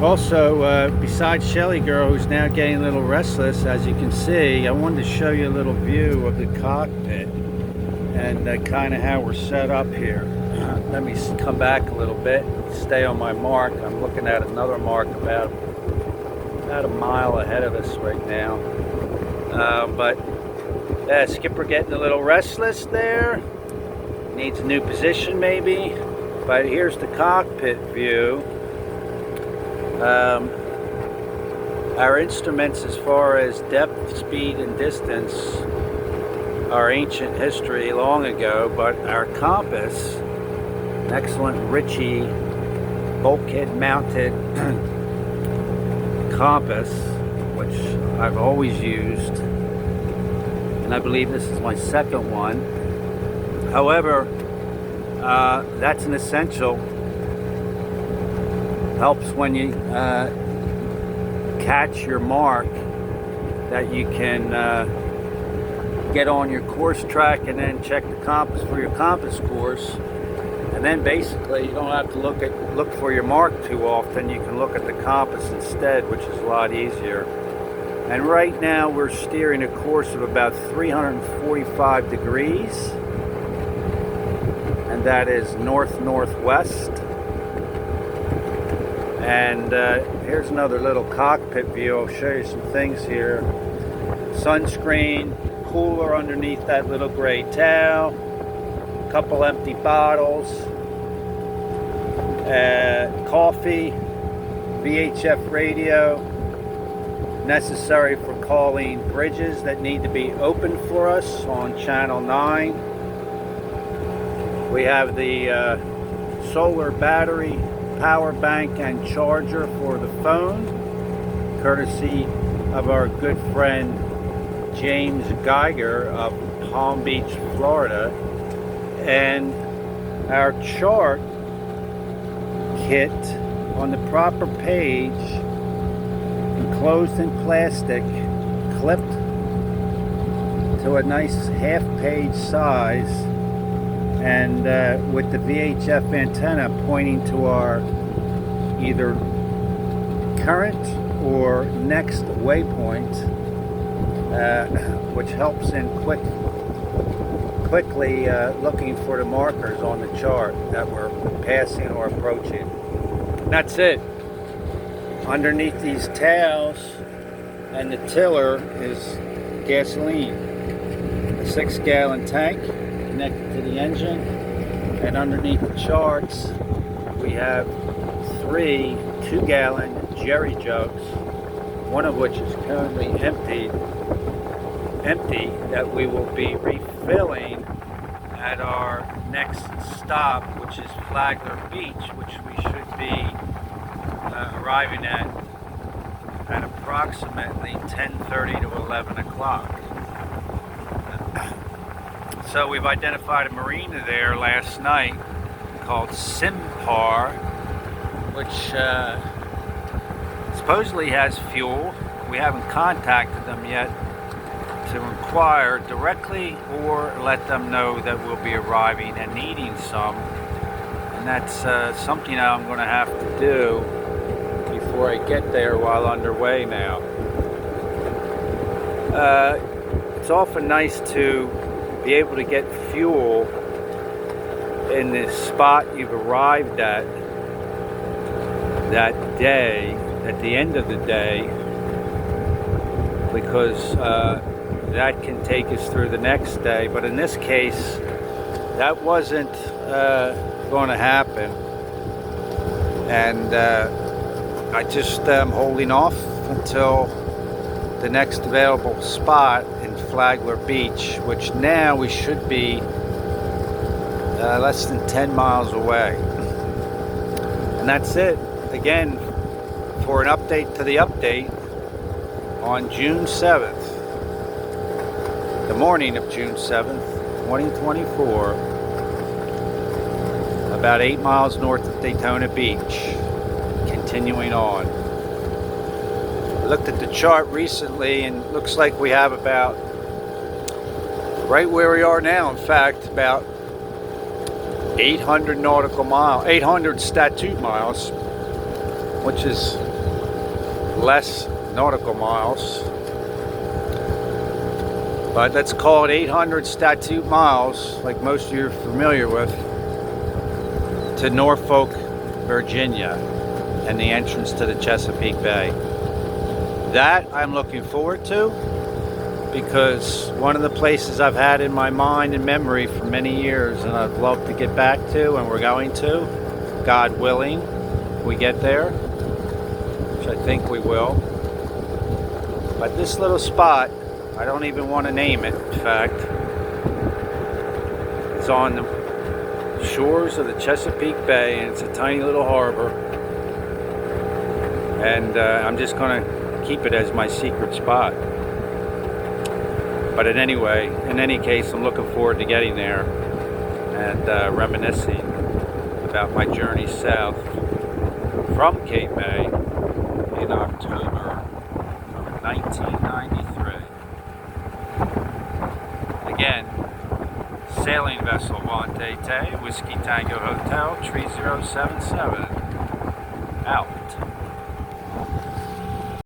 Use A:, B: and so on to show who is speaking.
A: Also, besides Shelly Girl, who's now getting a little restless, as you can see, I wanted to show you a little view of the cockpit and kind of how we're set up here. Let me come back a little bit, stay on my mark. I'm looking at another mark about a mile ahead of us right now. But Skipper getting a little restless there. Needs a new position maybe. But here's the cockpit view. Our instruments as far as depth, speed, and distance are ancient history long ago, but our compass, an excellent Ritchie bulkhead mounted compass, which I've always used, and I believe this is my second one. However, that's an essential. Helps when you catch your mark, that you can get on your course track and then check the compass for your compass course, and then basically you don't have to look for your mark too often. You can look at the compass instead, which is a lot easier. And right now we're steering a course of about 345 degrees, and that is north-northwest. And here's another little cockpit view. I'll show you some things here. Sunscreen, cooler underneath that little gray towel, a couple empty bottles, coffee, VHF radio, necessary for calling bridges that need to be opened for us on Channel 9. We have the solar battery, power bank, and charger for the phone, courtesy of our good friend James Geiger of Palm Beach, Florida. And our chart kit on the proper page, enclosed in plastic, clipped to a nice half-page size, and with the VHF antenna pointing to our either current or next waypoint, which helps in quickly looking for the markers on the chart that we're passing or approaching. And that's it. Underneath these towels and the tiller is gasoline, a 6-gallon tank connected to the engine, and underneath the charts we have 3 2-gallon jerry jugs, one of which is currently empty, that we will be refilling at our next stop, which is Flagler Beach, which we should be arriving at approximately 10:30 to 11 o'clock. So we've identified a marina there last night called Simpar, which supposedly has fuel. We haven't contacted them yet to inquire directly or let them know that we'll be arriving and needing some. And that's something I'm going to have to do before I get there while underway now. It's often nice to be able to get fuel in the spot you've arrived at that day, at the end of the day, because that can take us through the next day. But in this case, that wasn't going to happen, and I just am holding off until the next available spot in Flagler Beach, which now we should be less than 10 miles away. And that's it. Again, for an update to the update, on June 7th, the morning of June 7th, 2024, about 8 miles north of Daytona Beach, continuing on. I looked at the chart recently and it looks like we have about, right where we are now, in fact, about 800 nautical miles, 800 statute miles, which is less nautical miles. But let's call it 800 statute miles, like most of you are familiar with, to Norfolk, Virginia, and the entrance to the Chesapeake Bay. That I'm looking forward to, because one of the places I've had in my mind and memory for many years, and I'd love to get back to, and we're going to, God willing, we get there, which I think we will. But this little spot, I don't even want to name it, in fact, it's on the shores of the Chesapeake Bay, and it's a tiny little harbor. And I'm just going to keep it as my secret spot. But in any case, I'm looking forward to getting there and reminiscing about my journey south from Cape May in October of 1993. Again, sailing vessel Wantete, Whiskey Tango Hotel, 3077, out.